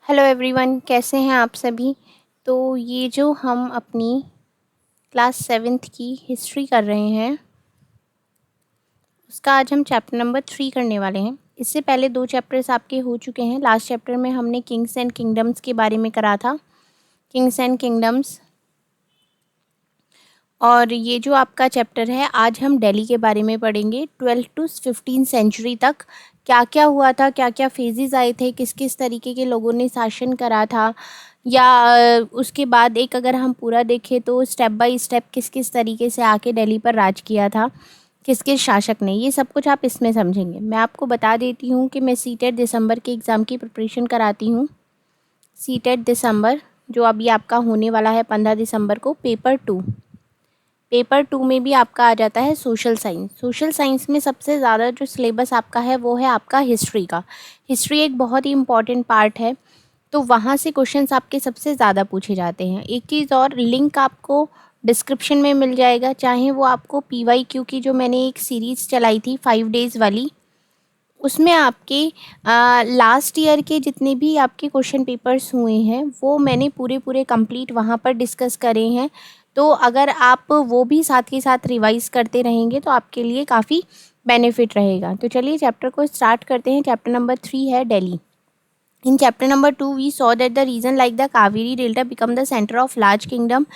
Hello everyone, कैसे हैं आप सभी। तो ये जो हम अपनी क्लास 7th की हिस्ट्री कर रहे हैं उसका आज हम चैप्टर नंबर 3 करने वाले हैं। इससे पहले 2 चैप्टर्स आपके हो चुके हैं। लास्ट चैप्टर में हमने किंग्स एंड किंगडम्स के बारे में करा था, किंग्स एंड किंगडम्स। और ये जो आपका चैप्टर है आज हम दिल्ली के बारे में पढ़ेंगे। 12 to 15 सेंचुरी तक क्या क्या हुआ था, क्या क्या फेजेस आए थे, किस किस तरीके के लोगों ने शासन करा था, या उसके बाद एक अगर हम पूरा देखें तो स्टेप बाय स्टेप किस किस तरीके से आके दिल्ली पर राज किया था, किस किस शासक ने, ये सब कुछ आप इसमें समझेंगे। मैं आपको बता देती हूँ कि मैं सीटेट दिसंबर के एग्ज़ाम की प्रिपरेशन कराती हूँ। सीटेट दिसंबर जो अभी आपका होने वाला है 15 दिसंबर को। पेपर 2 में भी आपका आ जाता है सोशल साइंस। सोशल साइंस में सबसे ज़्यादा जो सिलेबस आपका है वो है आपका हिस्ट्री का। हिस्ट्री एक बहुत ही इम्पॉर्टेंट पार्ट है, तो वहाँ से क्वेश्चंस आपके सबसे ज़्यादा पूछे जाते हैं। एक चीज़ और, लिंक आपको डिस्क्रिप्शन में मिल जाएगा, चाहे वो आपको PYQ की जो मैंने एक सीरीज़ चलाई थी 5 डेज़ वाली, उसमें आपके लास्ट ईयर के जितने भी आपके क्वेश्चन पेपर्स हुए हैं वो मैंने पूरे कंप्लीट वहाँ पर डिस्कस करे हैं। तो अगर आप वो भी साथ के साथ रिवाइज करते रहेंगे तो आपके लिए काफ़ी बेनिफिट रहेगा। तो चलिए चैप्टर को स्टार्ट करते हैं। चैप्टर नंबर 3 है Delhi. In chapter number 2, we saw that the region like the Kaveri Delta become the center of large kingdom.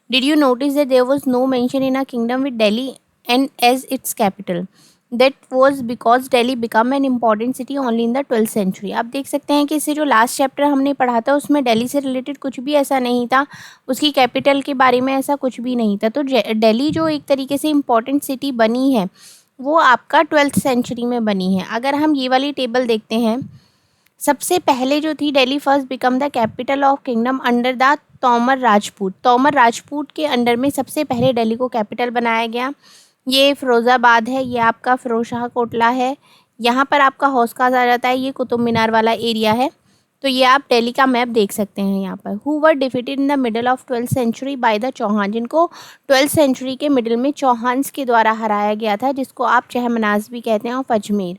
Did you notice that there was no mention in a kingdom with Delhi and as its capital? That was because Delhi become an important city only in the 12th century. आप देख सकते हैं कि इससे जो last chapter हमने पढ़ा था उसमें दिल्ली से रिलेटेड कुछ भी ऐसा नहीं था, उसकी कैपिटल के बारे में ऐसा कुछ भी नहीं था। तो दिल्ली जो एक तरीके से इम्पॉर्टेंट सिटी बनी है वो आपका 12th सेंचुरी में बनी है। अगर हम ये वाली टेबल देखते हैं, सबसे पहले जो थी Delhi first become the capital of kingdom under the Tomar Rajput. Tomar Rajput के अंडर में सबसे पहले दिल्ली को कैपिटल बनाया गया। ये फिरोज़ाबाद है, ये आपका फिरोजशाह कोटला है, यहाँ पर आपका हौस खास आ जाता है, ये कुतुब मीनार वाला एरिया है। तो ये आप दिल्ली का मैप देख सकते हैं यहाँ पर। Who were defeated in the middle of 12th century by the Chauhan, जिनको 12th सेंचुरी के मिडिल में चौहान्स के द्वारा हराया गया था, जिसको आप चहमनाज भी कहते हैं, of Ajmer.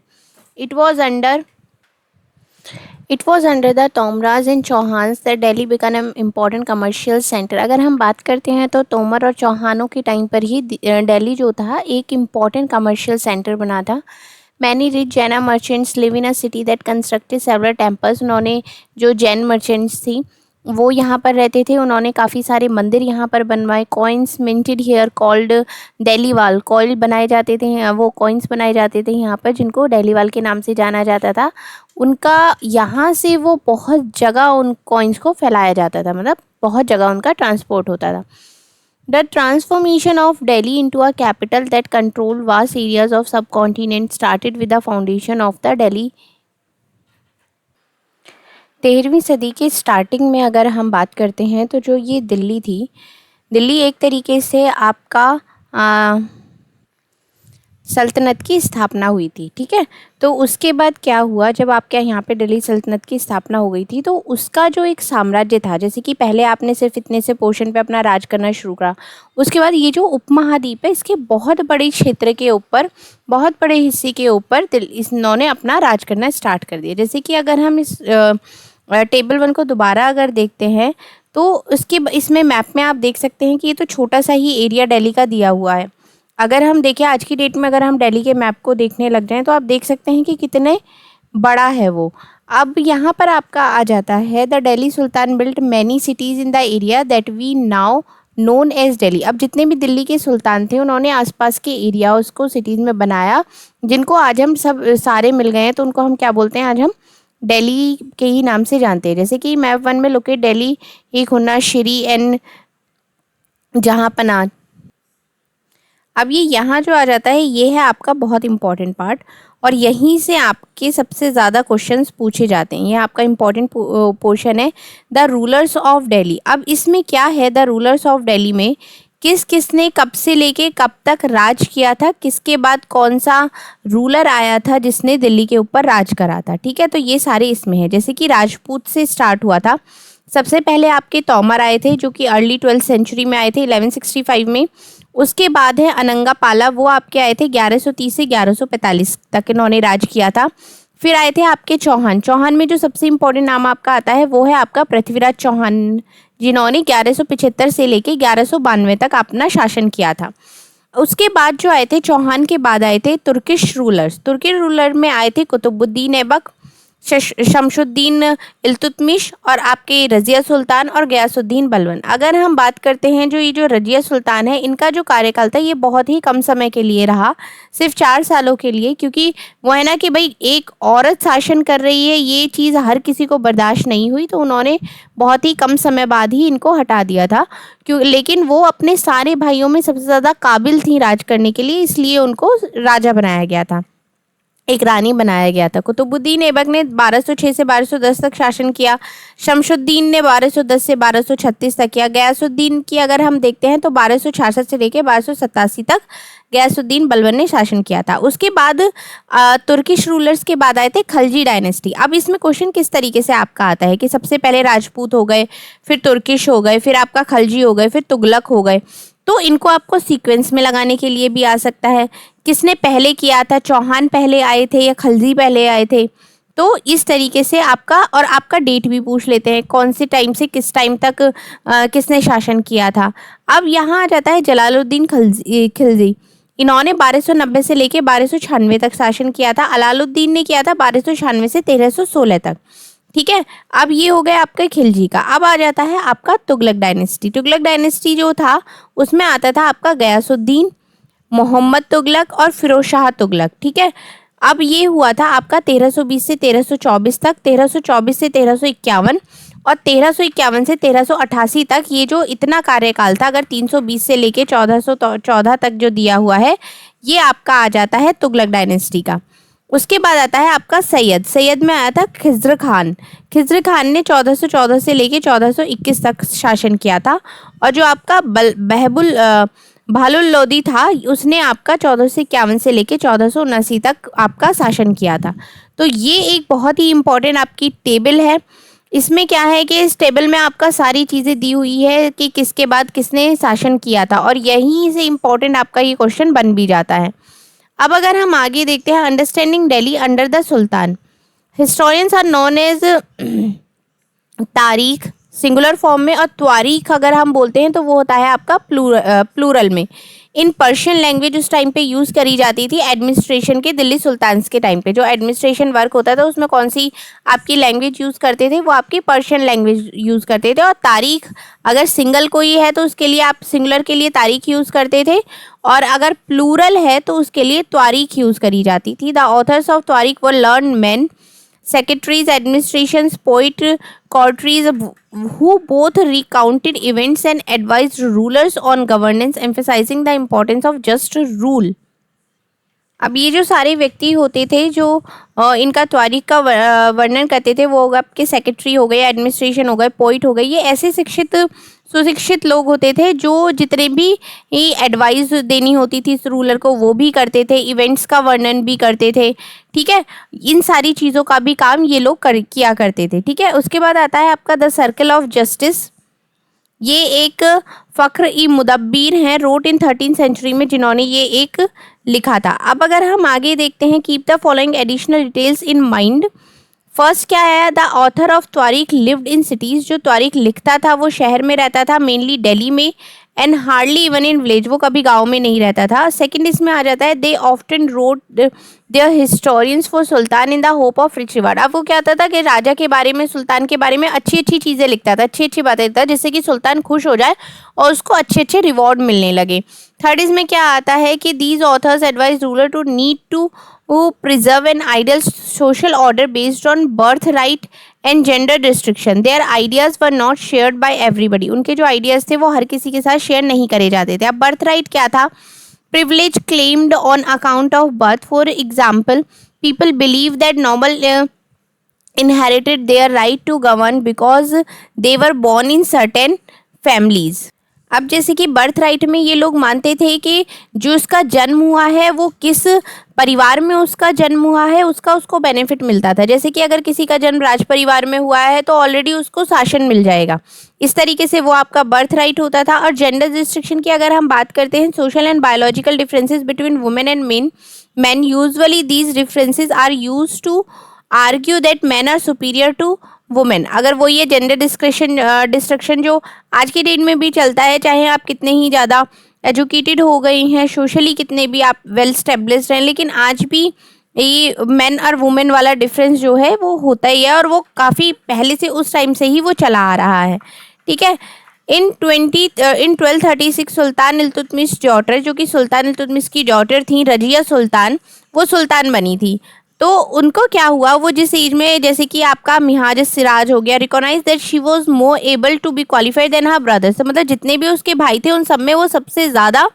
It was under the Tomras and Chauhans that Delhi became an important commercial center. अगर हम बात करते हैं तो तोमर और चौहानों के टाइम पर ही दिल्ली जो था एक इम्पॉर्टेंट कमर्शियल सेंटर बना था। Many rich Jaina merchants live in a city that constructed several temples. उन्होंने जो जैन मर्चेंट्स थी वो यहाँ पर रहते थे, उन्होंने काफ़ी सारे मंदिर यहाँ पर बनवाए। Coins minted here called Dehliwal, coin बनाए जाते थे, वो कॉइन्स बनाए जाते थे यहाँ पर जिनको डेलीवाल के नाम से जाना जाता था। उनका यहाँ से वो बहुत जगह उन कॉइन्स को फैलाया जाता था, मतलब बहुत जगह उनका ट्रांसपोर्ट होता था। The transformation of Delhi into a capital that control vast areas of subcontinent started with the foundation of the Delhi. 13वीं सदी के स्टार्टिंग में अगर हम बात करते हैं तो जो ये दिल्ली थी, दिल्ली एक तरीके से आपका सल्तनत की स्थापना हुई थी। ठीक है, तो उसके बाद क्या हुआ, जब आपके यहाँ पे दिल्ली सल्तनत की स्थापना हो गई थी तो उसका जो एक साम्राज्य था, जैसे कि पहले आपने सिर्फ इतने से पोर्शन पे अपना राज करना शुरू करा, उसके बाद ये जो उपमहाद्वीप है इसके बहुत बड़े क्षेत्र के ऊपर, बहुत बड़े हिस्से के ऊपर इन्होंने अपना राज करना स्टार्ट कर दिया। जैसे कि अगर हम इस टेबल 1 को दोबारा अगर देखते हैं तो इसमें मैप में आप देख सकते हैं कि ये तो छोटा सा ही एरिया दिल्ली का दिया हुआ है। अगर हम देखें आज की डेट में, अगर हम दिल्ली के मैप को देखने लग जाएं तो आप देख सकते हैं कि कितने बड़ा है वो। अब यहाँ पर आपका आ जाता है the Delhi sultan built many cities in the area that we now known as Delhi. अब जितने भी दिल्ली के सुल्तान थे उन्होंने आसपास के एरिया उसको सिटीज़ में बनाया, जिनको आज हम सब सारे मिल गए हैं, तो उनको हम क्या बोलते हैं, आज हम दिल्ली के ही नाम से जानते हैं। जैसे कि मैप 1 में लोकेट दिल्ली, एक हुन्ना श्री एंड जहाँपनाह। अब ये यहाँ जो आ जाता है ये है आपका बहुत इंपॉर्टेंट पार्ट, और यहीं से आपके सबसे ज़्यादा क्वेश्चंस पूछे जाते हैं। ये आपका इंपॉर्टेंट पोर्शन है, द रूलर्स ऑफ दिल्ली। अब इसमें क्या है, द रूलर्स ऑफ दिल्ली में किस किसने कब से लेके कब तक राज किया था, किसके बाद कौन सा रूलर आया था जिसने दिल्ली के ऊपर राज करा था। ठीक है, तो ये सारे इसमें है। जैसे कि राजपूत से स्टार्ट हुआ था, सबसे पहले आपके तोमर आए थे जो कि अर्ली 12th सेंचुरी में आए थे 1165 में। उसके बाद है अनंगा पाला, वो आपके आए थे 1130 से 1145 तक इन्होंने राज किया था। फिर आए थे आपके चौहान। चौहान में जो सबसे इम्पोर्टेंट नाम आपका आता है वो है आपका पृथ्वीराज चौहान, जिन्होंने 1175 से लेके 1192 तक अपना शासन किया था। उसके बाद जो आए थे चौहान के बाद आए थे तुर्किश रूलर्स। तुर्किश रूलर में आए थे कुतुबुद्दीन ऐबक, शमशुद्दीन इल्तुतमिश और आपके रजिया सुल्तान और गयासुद्दीन बलबन। अगर हम बात करते हैं जो ये जो रजिया सुल्तान है, इनका जो कार्यकाल था ये बहुत ही कम समय के लिए रहा, सिर्फ 4 सालों के लिए, क्योंकि वो है ना कि भाई एक औरत शासन कर रही है, ये चीज़ हर किसी को बर्दाश्त नहीं हुई, तो उन्होंने बहुत ही कम समय बाद ही इनको हटा दिया था। क्यों? लेकिन वो अपने सारे भाइयों में सबसे ज़्यादा काबिल थी राज करने के लिए, इसलिए उनको राजा बनाया गया था, एक रानी बनाया गया था। कुतुबुद्दीन ऐबक ने 1206 से 1210 तक शासन किया। शमशुद्दीन ने 1210 से 1236 तक किया। गयासुद्दीन की अगर हम देखते हैं तो 1266 से लेकर 1287 तक गयासुद्दीन बलबन ने शासन किया था। उसके बाद तुर्किश रूलर्स के बाद आए थे खलजी डायनेस्टी। अब इसमें क्वेश्चन किस तरीके से आपका आता है कि सबसे पहले राजपूत हो गए, फिर तुर्किश हो गए, फिर आपका खलजी हो गए, फिर तुगलक हो गए। तो इनको आपको सीक्वेंस में लगाने के लिए भी आ सकता है, किसने पहले किया था, चौहान पहले आए थे या खलजी पहले आए थे। तो इस तरीके से आपका, और आपका डेट भी पूछ लेते हैं, कौन से टाइम से किस टाइम तक किसने शासन किया था। अब यहाँ आ जाता है जलालुद्दीन खिलजी। इन्होंने 1290 से लेके 1296 तक शासन किया था। अलाउद्दीन ने किया था 1296 से 1316 तक। ठीक है, अब ये हो गया आपका खिलजी का। अब आ जाता है आपका तुगलक डायनेस्टी। तुगलक डायनेस्टी जो था उसमें आता था आपका गयासुद्दीन, मोहम्मद तुगलक और फिरोज शाह तुगलक। ठीक है, अब ये हुआ था आपका 1320 से 1324 तक, 1324 से 1351 और 1351 से 1388 तक। ये जो इतना कार्यकाल था, अगर 320 से लेके 1414 तक जो दिया हुआ है, ये आपका आ जाता है तुगलक डायनेस्टी का। उसके बाद आता है आपका सैयद। सैयद में आया था खिज़्र खान। खिज़्र खान ने 1414 से लेके 1421 तक शासन किया था। और जो आपका बहबुल लोदी था, उसने आपका 1451 से लेके 1479 तक आपका शासन किया था। तो ये एक बहुत ही इम्पोर्टेंट आपकी टेबल है। इसमें क्या है कि इस टेबल में आपका सारी चीज़ें दी हुई है कि किसके बाद किसने शासन किया था, और यहीं से इम्पोर्टेंट आपका ये क्वेश्चन बन भी जाता है। अब अगर हम आगे देखते हैं, understanding Delhi under the sultan. Historians are known as tarikh singular form में, और त्वारीख अगर हम बोलते हैं तो वो होता है आपका प्लूरल में। इन पर्शियन लैंग्वेज उस टाइम पे यूज़ करी जाती थी एडमिनिस्ट्रेशन के, दिल्ली सुल्तान्स के टाइम पे जो एडमिनिस्ट्रेशन वर्क होता था उसमें कौन सी आपकी लैंग्वेज यूज़ करते थे, वो आपकी पर्शियन लैंग्वेज यूज़ करते थे। और तारीख अगर सिंगल कोई है तो उसके लिए आप सिंगुलर के लिए तारीख यूज़ करते थे, और अगर प्लूरल है तो उसके लिए त्वारीख यूज़ करी जाती थी। The authors of tawarikh were learned men, secretaries, administrations, poet, courtiers who both recounted events and advised rulers on governance, emphasizing the importance of just rule. अब ये जो सारे व्यक्ति होते थे जो इनका त्वारीख का वर्णन करते थे, वो आपके सेक्रेटरी हो गए, एडमिनिस्ट्रेशन हो गए, पोइट हो गए, ये ऐसे सुशिक्षित लोग होते थे जो जितने भी एडवाइस देनी होती थी इस रूलर को वो भी करते थे, इवेंट्स का वर्णन भी करते थे। ठीक है, इन सारी चीज़ों का भी काम ये लोग किया करते थे। ठीक है, उसके बाद आता है आपका द सर्कल ऑफ जस्टिस। ये एक फ़ख्र ई मुदब्बिर हैं, रोट इन 13th सेंचुरी में, जिन्होंने ये एक लिखा था। अब अगर हम आगे देखते हैं, keep the following additional details in mind. First क्या है, the author of tawarikh lived in cities. जो त्वारीख लिखता था वो शहर में रहता था, मेनली दिल्ली में, and hardly even in village, वो कभी गांव में नहीं रहता था। सेकंड इसमें आ जाता है, they often wrote their historians for sultan in the hope of rich reward. अब वो क्या होता था कि राजा के बारे में, सुल्तान के बारे में अच्छी अच्छी चीज़ें लिखता था, अच्छी अच्छी बातें लिखता था, जिससे कि सुल्तान खुश हो जाए और उसको अच्छे अच्छे रिवॉर्ड मिलने लगे। थर्ड इसमें क्या आता है कि these authors advise ruler to need to preserve an ideal social order based on birthright and gender restriction. Their ideas were not shared by everybody. उनके जो ideas थे वो हर किसी के साथ शेयर नहीं करे जाते थे। अब birthright क्या था? Privilege claimed on account of birth. For example, people believe that noble inherited their right to govern because they were born in certain families. अब जैसे कि बर्थ राइट में ये लोग मानते थे कि जो उसका जन्म हुआ है वो किस परिवार में उसका जन्म हुआ है उसका उसको बेनिफिट मिलता था। जैसे कि अगर किसी का जन्म राज परिवार में हुआ है तो ऑलरेडी उसको शासन मिल जाएगा, इस तरीके से वो आपका बर्थ राइट होता था। और जेंडर रिस्ट्रिक्शन की अगर हम बात करते हैं, social and biological differences between women and men usually these differences are used to argue that man are superior to women. अगर वो ये जेंडर डिस्ट्रक्शन जो आज के डेट में भी चलता है, चाहे आप कितने ही ज़्यादा एजुकेटेड हो गई हैं, सोशली कितने भी आप वेल स्टेब्लिश्ड हैं, लेकिन आज भी ये मेन और वुमेन वाला डिफरेंस जो है वो होता ही है, और वो काफ़ी पहले से उस टाइम से ही वो चला आ रहा है। ठीक है। इन 1236 सुल्तान इल्तुतमिश डॉटर, जो कि सुल्तान इल्तुतमिश की डॉटर थी रजिया सुल्तान, वो सुल्तान बनी थी। तो उनको क्या हुआ, वो जिस एज में, जैसे कि आपका मिहाज सिराज हो गया, recognise that she was more able to be qualified than her brothers. मतलब जितने भी उसके भाई थे उन सब में वो सबसे ज़्यादा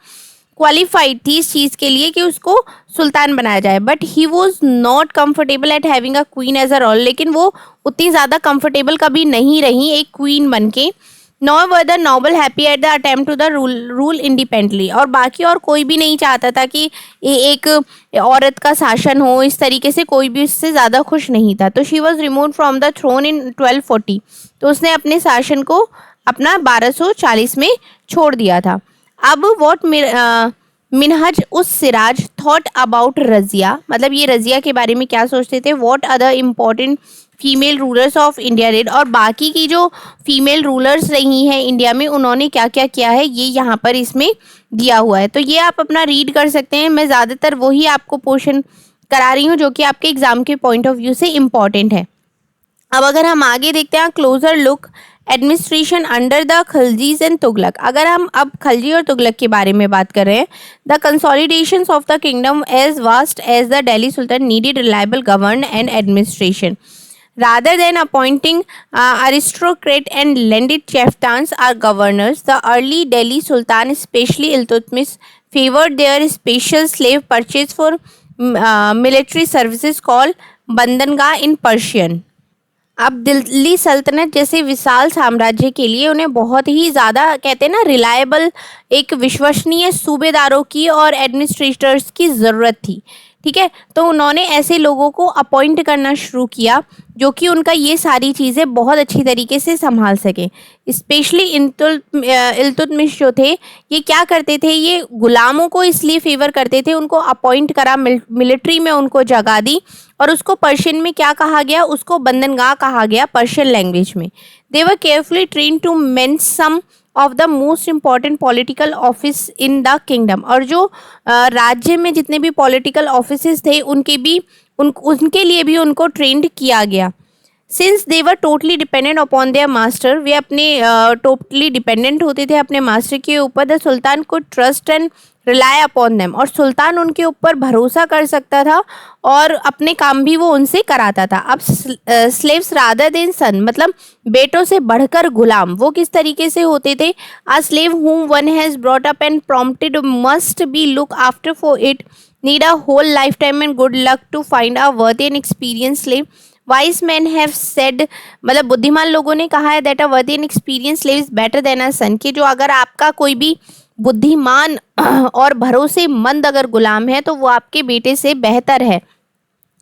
क्वालिफाइड थी इस चीज़ के लिए कि उसको सुल्तान बनाया जाए। But he was not comfortable at having a queen as a role. लेकिन वो उतनी ज़्यादा कंफर्टेबल कभी नहीं रही एक क्वीन बन के। Nor were the noble happy at the attempt to the rule independently. और बाकी और कोई भी नहीं चाहता था कि एक औरत का शासन हो इस तरीके से, कोई भी उससे ज़्यादा खुश नहीं था। तो she was remove from the throne in 1240। तो उसने अपने शासन को अपना 1240 में छोड़ दिया था। अब वॉट मिनहज उस सिराज थॉट अबाउट रजिया, मतलब ये रजिया के बारे में क्या सोचते थे, what other important female rulers of India did, और बाकी की जो फीमेल रूलर्स रही हैं इंडिया में उन्होंने क्या क्या किया है, ये यहाँ पर इसमें दिया हुआ है। तो ये आप अपना रीड कर सकते हैं। मैं ज़्यादातर वही आपको पोर्शन करा रही हूँ जो कि आपके एग्जाम के पॉइंट ऑफ व्यू से इम्पॉर्टेंट है। अब अगर हम आगे देखते हैं, closer look administration under the Khaljis and Tughlaq. अगर हम अब खलजी और तुगलक के बारे में बात कर रहे हैं, the consolidation of the kingdom as vast as the Delhi sultan needed reliable govern and administration rather than appointing aristocrat and landed chieftains or governors. The early Delhi Sultan, especially Iltutmish, favored their special slave purchase for military services called बंदनगाह in Persian. अब दिल्ली सल्तनत जैसे विशाल साम्राज्य के लिए उन्हें बहुत ही ज़्यादा, कहते हैं ना, रिलायबल, एक विश्वसनीय सूबेदारों की और एडमिनिस्ट्रेटर्स की ज़रूरत थी। ठीक है। तो उन्होंने ऐसे लोगों को अपॉइंट करना शुरू किया जो कि उनका ये सारी चीज़ें बहुत अच्छी तरीके से संभाल सकें। स्पेशली इल्तुतमिश जो थे, ये क्या करते थे, ये गुलामों को इसलिए फेवर करते थे, उनको अपॉइंट करा, मिलिट्री में उनको जगह दी, और उसको पर्शियन में क्या कहा गया, उसको बंदनगाह कहा गया पर्शियन लैंग्वेज में। They were carefully train to man some of the most important political office in the kingdom. और जो राज्य में जितने भी पॉलिटिकल ऑफिस थे उनके लिए भी उनको ट्रेंड किया गया। Since they were totally dependent upon their master, वे अपने टोटली डिपेंडेंट होते थे अपने मास्टर के ऊपर। द सुल्तान को trust and rely upon them, और सुल्तान उनके ऊपर भरोसा कर सकता था और अपने काम भी वो उनसे कराता था। अब स्लेव्स रादर देन सन, मतलब बेटों से बढ़कर गुलाम, वो किस तरीके से होते थे, आ slave whom one has brought up and prompted must be looked after for it need a whole lifetime and good luck to find a worthy and experienced slave. Wise men have said, मतलब बुद्धिमान लोगों ने कहा है, that a worthy and experienced slave is better than a son, कि जो अगर आपका कोई भी बुद्धिमान और भरोसेमंद अगर गुलाम है तो वो आपके बेटे से बेहतर है।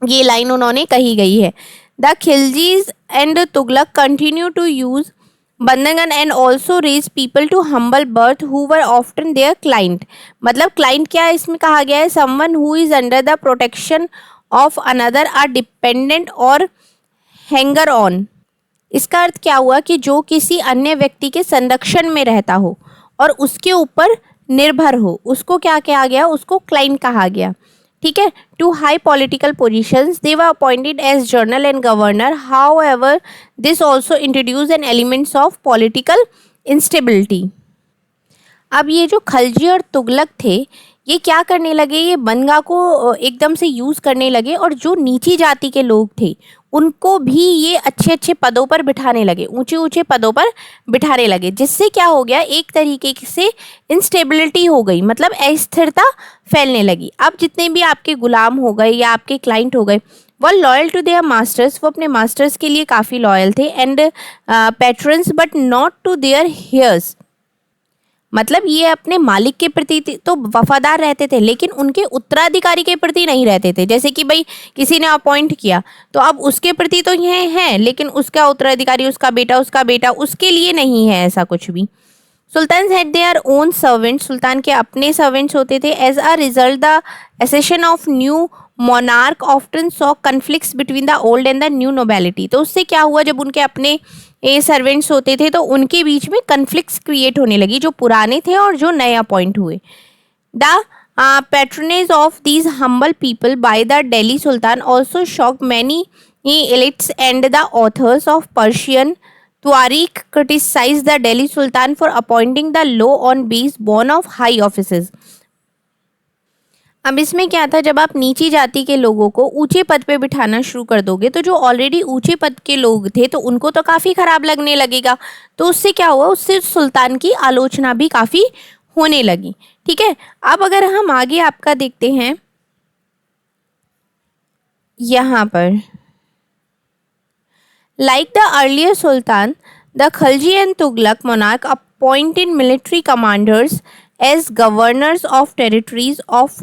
ये लाइन उन्होंने कही गई है। The Khiljis and Tughlaq continue to use bandagan and also raise people to humble birth who were often their client. मतलब क्लाइंट क्या है इसमें कहा गया है, someone who is under the protection of another or dependent और हैंगर ऑन। इसका अर्थ क्या हुआ कि जो किसी अन्य व्यक्ति के संरक्षण में रहता हो और उसके ऊपर निर्भर हो, उसको क्या कहा गया, उसको क्लाइंट कहा गया। ठीक है। To high political positions they were appointed as general and governor, however this also introduce an elements of political instability. अब ये जो खलजी और तुगलक थे ये क्या करने लगे, ये बंदगा को एकदम से यूज़ करने लगे, और जो नीची जाति के लोग थे उनको भी ये अच्छे अच्छे पदों पर बिठाने लगे, ऊंचे ऊंचे पदों पर बिठाने लगे, जिससे क्या हो गया, एक तरीके से इंस्टेबिलिटी हो गई, मतलब अस्थिरता फैलने लगी। अब जितने भी आपके गुलाम हो गए या आपके क्लाइंट हो गए, वो लॉयल टू देयर मास्टर्स, वो अपने मास्टर्स के लिए काफ़ी लॉयल थे, and patrons but not to their heirs. मतलब ये अपने मालिक के प्रति तो वफादार रहते थे लेकिन उनके उत्तराधिकारी के प्रति नहीं रहते थे। जैसे कि भाई किसी ने अपॉइंट किया तो अब उसके प्रति तो ये है लेकिन उसका उत्तराधिकारी, उसका बेटा उसके लिए नहीं है ऐसा कुछ भी। Sultan had their own servants, सुल्तान के अपने सर्वेंट्स होते थे। As a result the accession of new monarch often saw conflicts between the old and the new nobility. तो उससे क्या हुआ, जब उनके अपने सर्वेंट्स होते थे तो उनके बीच में कन्फ्लिक्ट्स क्रिएट होने लगी, जो पुराने थे और जो नए अपॉइंट हुए. The patronage of these humble people by the Delhi Sultan also shocked many elites, and the authors of Persian Tariq criticized the Delhi Sultan for appointing the low on base born of high offices. अब इसमें क्या था, जब आप नीची जाति के लोगों को ऊंचे पद पे बिठाना शुरू कर दोगे तो जो ऑलरेडी ऊंचे पद के लोग थे तो उनको तो काफ़ी खराब लगने लगेगा. तो उससे क्या हुआ, उससे सुल्तान की आलोचना भी काफ़ी होने लगी. ठीक है, अब अगर हम आगे आपका देखते हैं यहाँ पर, like the earlier Sultan, the Khalji and Tughlaq monarch appointed military commanders as governors of territories of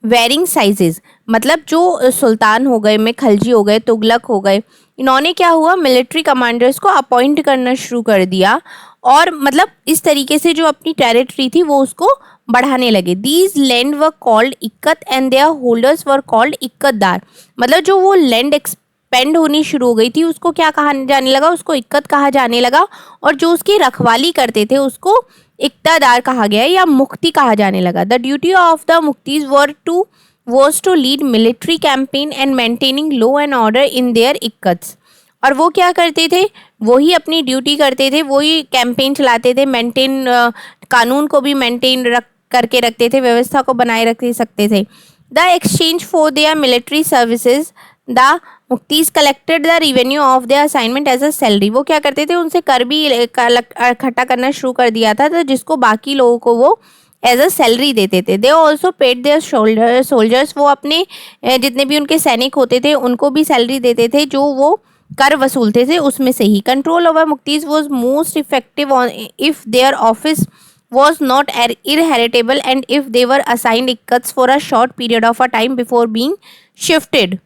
varying sizes. मतलब जो सुल्तान हो गए में खलजी हो गए, तुगलक हो गए, इन्होंने क्या हुआ, मिलिट्री कमांडर्स को अपॉइंट करना शुरू कर दिया और मतलब इस तरीके से जो अपनी टेरिटरी थी वो उसको बढ़ाने लगे. These land were called iqta and their holders were called iqtadar. मतलब जो वो लैंड एक्सपेंड होनी शुरू हो गई थी उसको क्या कहा जाने लगा, उसको इक्कत कहा जाने लगा, और जो उसकी रखवाली करते थे उसको इक्तादार कहा गया या मुक्ति कहा जाने लगा. The duty of the muqtis was to lead military campaign and maintaining law and order in their इक्कत्स. और वो क्या करते थे, वो ही अपनी ड्यूटी करते थे, वो ही कैंपेन चलाते थे, मेंटेन कानून को भी मेंटेन करके रखते थे, व्यवस्था को बनाए रख सकते थे. The exchange for their military services the muqtis collected the revenue of their assignment as a salary. वो क्या करते थे, उनसे कर भी इकट्ठा करना शुरू कर दिया था, तो जिसको बाकी लोगों को वो एज अ सैलरी देते थे. They also paid their soldiers. वो अपने जितने भी उनके सैनिक होते थे उनको भी सैलरी देते थे जो वो कर वसूलते थे उसमें से ही. Control over muqtis was most effective if their office was not inheritable and if they were assigned iqtas for a short period of a time before being shifted.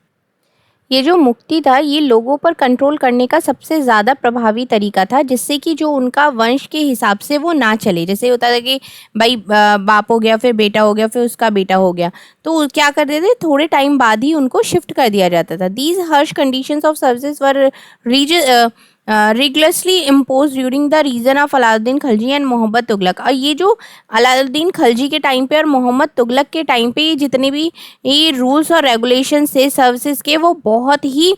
ये जो मुक्ति था ये लोगों पर कंट्रोल करने का सबसे ज़्यादा प्रभावी तरीका था, जिससे कि जो उनका वंश के हिसाब से वो ना चले. जैसे होता था कि भाई बाप हो गया, फिर बेटा हो गया, फिर उसका बेटा हो गया, तो क्या करते थे, थोड़े टाइम बाद ही उनको शिफ्ट कर दिया जाता था. These harsh conditions of services were rigorously imposed during the reason of Alauddin Khalji and Mohammad Tughlaq. और ये जो अलाउद्दीन खलजी के टाइम पे और मोहम्मद तुगलक के टाइम पे जितने भी ये रूल्स और रेगुलेशंस थे सर्विसेज के, वो बहुत ही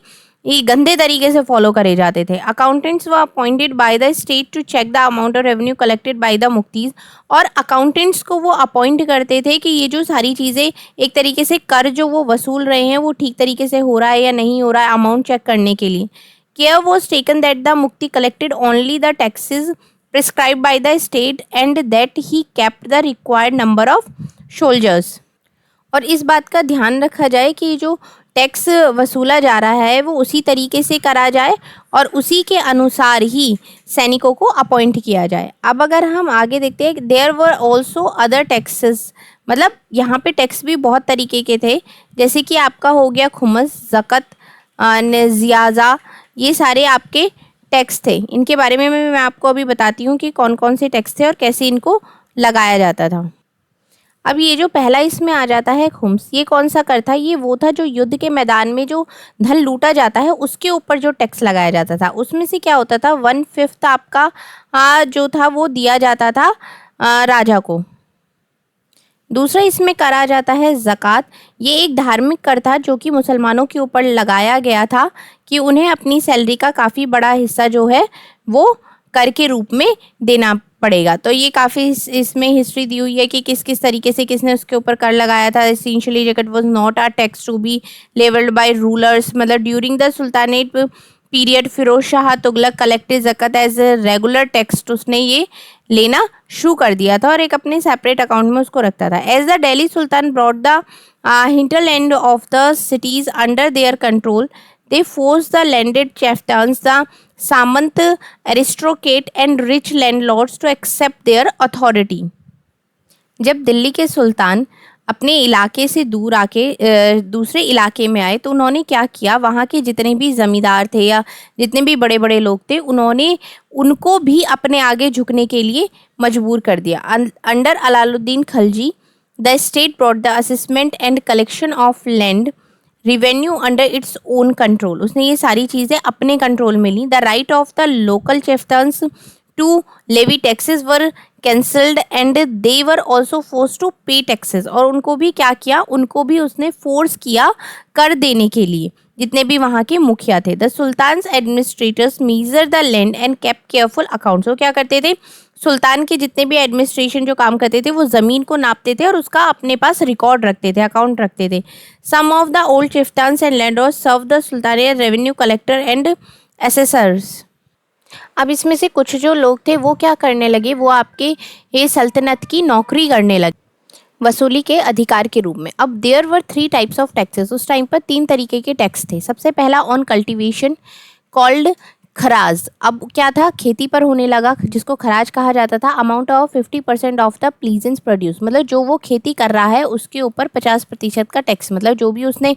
गंदे तरीके से फॉलो करे जाते थे. Accountants were appointed by the state to check the amount of revenue collected by the muqtis. और अकाउंटेंट्स को वो अपॉइंट करते थे कि ये जो सारी चीज़ें एक तरीके से कर जो वो वसूल रहे हैं वो ठीक तरीके से हो रहा है या नहीं हो रहा है, अमाउंट चेक करने के लिए. Care was taken that the Mukti collected only the taxes prescribed by the state and that he kept the required number of soldiers. और इस बात का ध्यान रखा जाए कि जो टैक्स वसूला जा रहा है वो उसी तरीके से करा जाए और उसी के अनुसार ही सैनिकों को अपॉइंट किया जाए. अब अगर हम आगे देखते हैं, there were also other taxes. मतलब यहाँ पे टैक्स भी बहुत तरीके के थे, जैसे कि आपका हो गया खुमस, ज़कत, ज़ियाज़ा, ये सारे आपके टैक्स थे. इनके बारे में मैं आपको अभी बताती हूँ कि कौन कौन से टैक्स थे और कैसे इनको लगाया जाता था. अब ये जो पहला इसमें आ जाता है खुम्स, ये कौन सा कर था, ये वो था जो युद्ध के मैदान में जो धन लूटा जाता है उसके ऊपर जो टैक्स लगाया जाता था. उसमें से क्या होता था, 1/5 आपका जो था वो दिया जाता था राजा को. दूसरा इसमें करा जाता है ज़कात. ये एक धार्मिक कर था जो कि मुसलमानों के ऊपर लगाया गया था कि उन्हें अपनी सैलरी का काफ़ी बड़ा हिस्सा जो है वो कर के रूप में देना पड़ेगा. तो ये काफ़ी इसमें हिस्ट्री दी हुई है कि किस किस तरीके से किसने उसके ऊपर कर लगाया था. Essentially zakat was not a tax to be levied by rulers. मतलब during the sultanate period Firoz Shah Tughlaq collected zakat as a regular tax. उसने ये लेना शुरू कर दिया था और एक अपने सेपरेट अकाउंट में उसको रखता था. As the Delhi sultan brought the hinterland of the cities under their control, they forced the landed chieftains, the Samant aristocrats and rich landlords to accept their authority. जब दिल्ली के सुल्तान अपने इलाके से दूर आके दूसरे इलाके में आए तो उन्होंने क्या किया, वहाँ के जितने भी ज़मींदार थे या जितने भी बड़े बड़े लोग थे उन्होंने उनको भी अपने आगे झुकने के लिए मजबूर कर दिया. Under Alauddin Khalji, the state brought the assessment and collection of land revenue under its own control, उसने ये सारी चीज़ें अपने कंट्रोल में ली. The right of the local chieftains to levy taxes were cancelled and they were also forced to pay taxes. और उनको भी क्या किया, उनको भी उसने फोर्स किया कर देने के लिए, जितने भी वहाँ के मुखिया थे. The sultan's administrators measure the land and kept careful accounts. वो क्या करते थे, सुल्तान के जितने भी एडमिनिस्ट्रेशन जो काम करते थे वो ज़मीन को नापते थे और उसका अपने पास रिकॉर्ड रखते थे, अकाउंट रखते थे. Some of the old chieftains and landlords serve the sultans as revenue collector and assessors. अब इसमें से कुछ जो लोग थे वो क्या करने लगे, वो आपके ये सल्तनत की नौकरी करने लगे वसूली के अधिकार के रूप में. अब there were 3 types of taxes. उस टाइम पर 3 तरीके के टैक्स थे. सबसे पहला ऑन कल्टीवेशन कॉल्ड खराज. अब क्या था, खेती पर होने लगा जिसको खराज कहा जाता था. Amount of 50% of the peasants produce, मतलब जो वो खेती कर रहा है उसके ऊपर 50% का टैक्स, मतलब जो भी उसने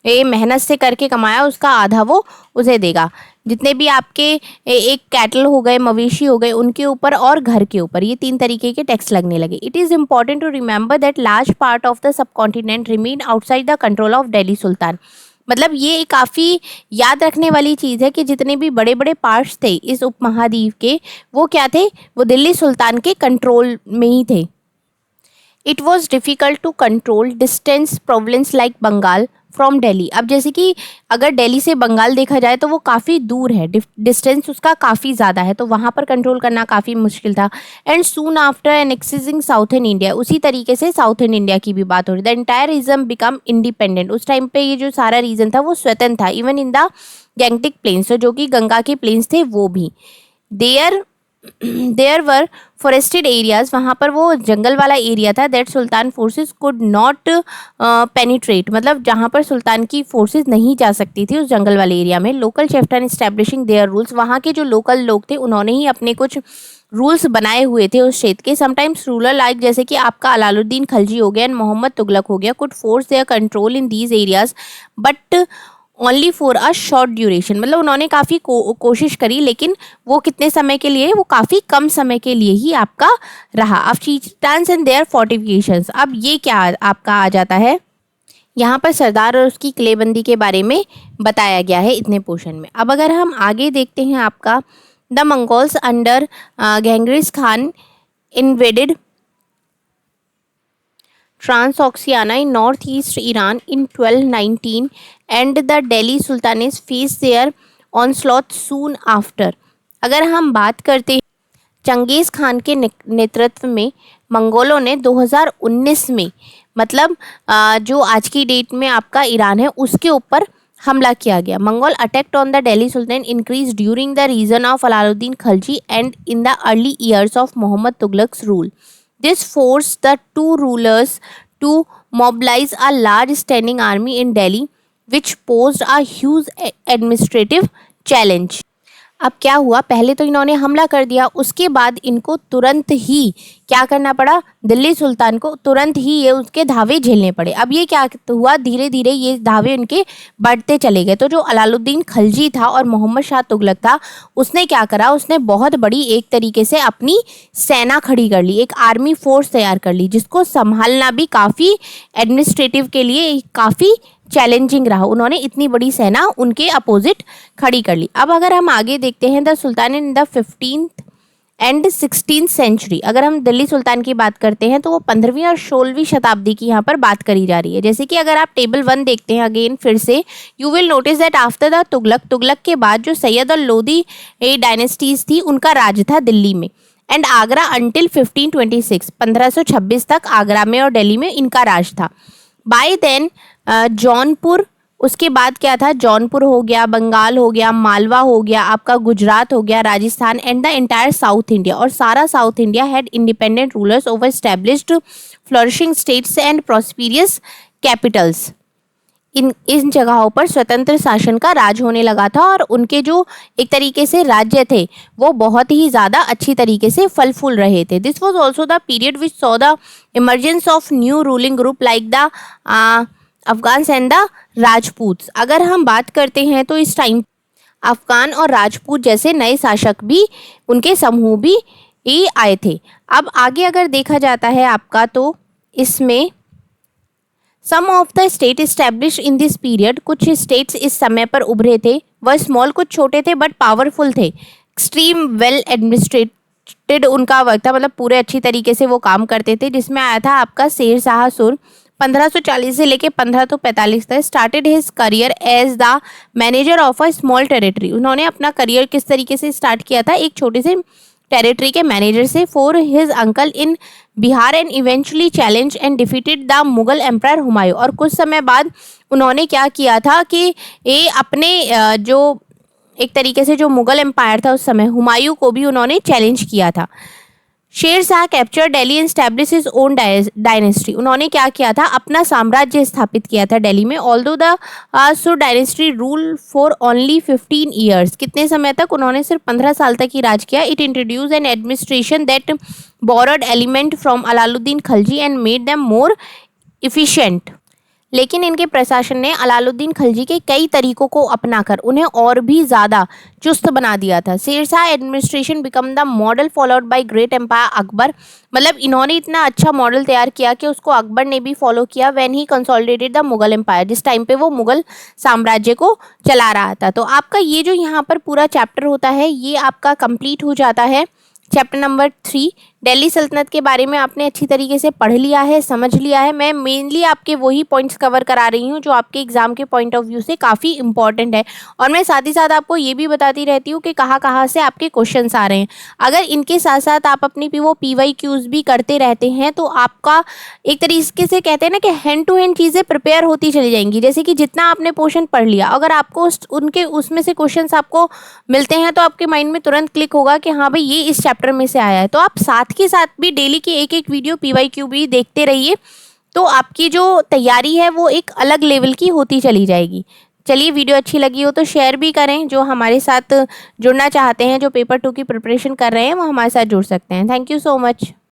ये मेहनत से करके कमाया उसका आधा वो उसे देगा. जितने भी आपके एक कैटल हो गए, मवेशी हो गए, उनके ऊपर और घर के ऊपर, ये 3 तरीके के टैक्स लगने लगे. It is important to remember that large part of the subcontinent remain outside the control of Delhi sultan. मतलब ये काफ़ी याद रखने वाली चीज़ है कि जितने भी बड़े बड़े पार्ट्स थे इस उपमहाद्वीप के, वो क्या थे, वो दिल्ली सुल्तान के कंट्रोल में ही थे. It was difficult to control distance province like Bengal from Delhi. अब जैसे कि अगर दिल्ली से बंगाल देखा जाए तो वो काफ़ी दूर है, डिस्टेंस उसका काफ़ी ज़्यादा है, तो वहाँ पर कंट्रोल करना काफ़ी मुश्किल था. And soon after annexing southern India, उसी तरीके से साउथर्न इंडिया की भी बात हो रही. The entire region become independent. उस टाइम पे ये जो सारा रीजन था वो स्वतंत्र था. Even in the Gangetic plains, तो जो कि गंगा के प्लेन्स थे वो भी. देयर वर फॉरेस्टेड एरियाज, वहाँ पर वो जंगल वाला एरिया था. That Sultan forces could not penetrate, मतलब जहाँ पर सुल्तान की फोर्सेस नहीं जा सकती थी उस जंगल वाले एरिया में. Local chieftain establishing their rules, वहाँ के जो लोकल लोग थे उन्होंने ही अपने कुछ रूल्स बनाए हुए थे उस क्षेत्र के. समटाइम्स रूलर लाइक, जैसे कि आपका अलाउद्दीन खलजी हो गया एंड मोहम्मद तुगलक हो गया, could force their control in these areas but only for a short duration. मतलब उन्होंने काफ़ी कोशिश करी, लेकिन वो कितने समय के लिए, वो काफ़ी कम समय के लिए ही आपका रहा. अब चिफ्तान्स एंड देयर फोर्टिफिकेशंस, अब ये क्या आपका आ जाता है, यहाँ पर सरदार और उसकी किलेबंदी के बारे में बताया गया है इतने पोर्शन में. अब अगर हम आगे देखते हैं आपका, the Mongols under Genghis Khan invaded Transoxiana in northeast Iran in 1219 and the Delhi Sultanates faced their onslaught soon after. अगर हम बात करते हैं चंगेज़ खान के नेतृत्व में मंगोलों ने 2019 में, मतलब जो आज की डेट में आपका ईरान है उसके ऊपर हमला किया गया. Mongol attacked on the Delhi sultan increase during the reason of Alauddin Khalji and in the early years of Muhammad Tughlaq's rule. This forced the two rulers to mobilize a large standing army in Delhi, which posed a huge administrative challenge. अब क्या हुआ, पहले तो इन्होंने हमला कर दिया, उसके बाद इनको तुरंत ही क्या करना पड़ा, दिल्ली सुल्तान को तुरंत ही ये उसके धावे झेलने पड़े. अब ये क्या हुआ, धीरे धीरे ये धावे उनके बढ़ते चले गए. तो जो अलाउद्दीन खलजी था और मोहम्मद शाह तुगलक था, उसने क्या करा, उसने बहुत बड़ी एक तरीके से अपनी सेना खड़ी कर ली, एक आर्मी फोर्स तैयार कर ली, जिसको संभालना भी काफ़ी एडमिनिस्ट्रेटिव के लिए काफ़ी चैलेंजिंग रहा. उन्होंने इतनी बड़ी सेना उनके अपोजिट खड़ी कर ली. अब अगर हम आगे देखते हैं, the sultan in the 15th and 16th century. अगर हम दिल्ली सुल्तान की बात करते हैं तो वो 15वीं और 16वीं शताब्दी की यहाँ पर बात करी जा रही है. जैसे कि अगर आप टेबल 1 देखते हैं अगेन फिर से, you will notice that after the Tughlaq के बाद जो सैयद और लोदी डायनेस्टीज थी उनका राज था दिल्ली में. एंड आगरा अंटिल 1526, 1526 तक आगरा में और दिल्ली में इनका राज था. बाय देन जौनपुर, उसके बाद क्या था, जौनपुर हो गया, बंगाल हो गया, मालवा हो गया, आपका गुजरात हो गया, Rajasthan and the entire South India. और सारा South India had independent rulers over established flourishing states and prosperous capitals. इन जगहों पर स्वतंत्र शासन का राज होने लगा था और उनके जो एक तरीके से राज्य थे वो बहुत ही ज़्यादा अच्छी तरीके से फल फूल रहे थे. This was also the period which saw the emergence of new ruling group like the Afghans and the Rajputs. अगर हम बात करते हैं तो इस टाइम अफगान और राजपूत जैसे नए शासक भी, उनके समूह भी ये आए थे. अब आगे अगर देखा जाता है आपका, तो इसमें some of the state establish in this period, कुछ स्टेट्स इस समय पर उभरे थे, वह स्मॉल कुछ छोटे थे बट पावरफुल थे। एक्सट्रीम वेल एडमिनिस्ट्रेटेड उनका वक्त था, मतलब पूरे अच्छी तरीके से वो काम करते थे। जिसमें आया था आपका शेर शाह सुर 1540 से लेके 1545 तक। Started his career as the manager of a small territory, उन्होंने अपना करियर किस तरीके से स्टार्ट किया था, एक छोटे से टेरिटरी के मैनेजर से, for his uncle in Bihar and eventually challenge and defeated the Mughal empire Humayun. और कुछ समय बाद उन्होंने क्या किया था कि ये अपने जो एक तरीके से जो मुगल एम्पायर था उस समय, हुमायूं को भी उन्होंने चैलेंज किया था। Sher Shah capture Delhi and establish his own dynasty, उन्होंने क्या किया था, अपना साम्राज्य स्थापित किया था दिल्ली में। ऑल्दो द सुर dynasty rule for only 15 years, कितने समय तक, उन्होंने सिर्फ 15 साल तक ही राज किया। It introduce N administration that borrowed element from Alauddin Khilji and made them more efficient, लेकिन इनके प्रशासन ने अलाउद्दीन खिलजी के कई तरीकों को अपनाकर उन्हें और भी ज़्यादा चुस्त बना दिया था। Sher Shah administration become the model followed by great empire Akbar, मतलब इन्होंने इतना अच्छा मॉडल तैयार किया कि उसको अकबर ने भी फॉलो किया when he consolidated the Mughal empire, जिस टाइम पे वो मुगल साम्राज्य को चला रहा था। तो आपका ये जो यहाँ पर पूरा चैप्टर होता है ये आपका कंप्लीट हो जाता है। चैप्टर नंबर 3 दिल्ली सल्तनत के बारे में आपने अच्छी तरीके से पढ़ लिया है, समझ लिया है। मैं मेनली आपके वही पॉइंट्स कवर करा रही हूँ जो आपके एग्जाम के पॉइंट ऑफ व्यू से काफ़ी इंपॉर्टेंट है, और मैं साथ ही साथ आपको ये भी बताती रहती हूँ कि कहाँ कहाँ से आपके क्वेश्चंस आ रहे हैं। अगर इनके साथ साथ आप अपनी वो PYQs भी करते रहते हैं तो आपका एक तरीके से कहते हैं ना कि हैंड टू हैंड चीज़ें प्रिपेयर होती चली जाएंगी। जैसे कि जितना आपने पोर्शन पढ़ लिया, अगर आपको उनके उसमें से क्वेश्चंस आपको मिलते हैं तो आपके माइंड में तुरंत क्लिक होगा कि हाँ भाई ये इस चैप्टर में से आया है। तो आप साथ के साथ भी डेली की एक वीडियो PYQ भी देखते रहिए, तो आपकी जो तैयारी है वो एक अलग लेवल की होती चली जाएगी। चलिए, वीडियो अच्छी लगी हो तो शेयर भी करें। जो हमारे साथ जुड़ना चाहते हैं, जो पेपर 2 की प्रिपरेशन कर रहे हैं, वो हमारे साथ जुड़ सकते हैं। Thank you so much.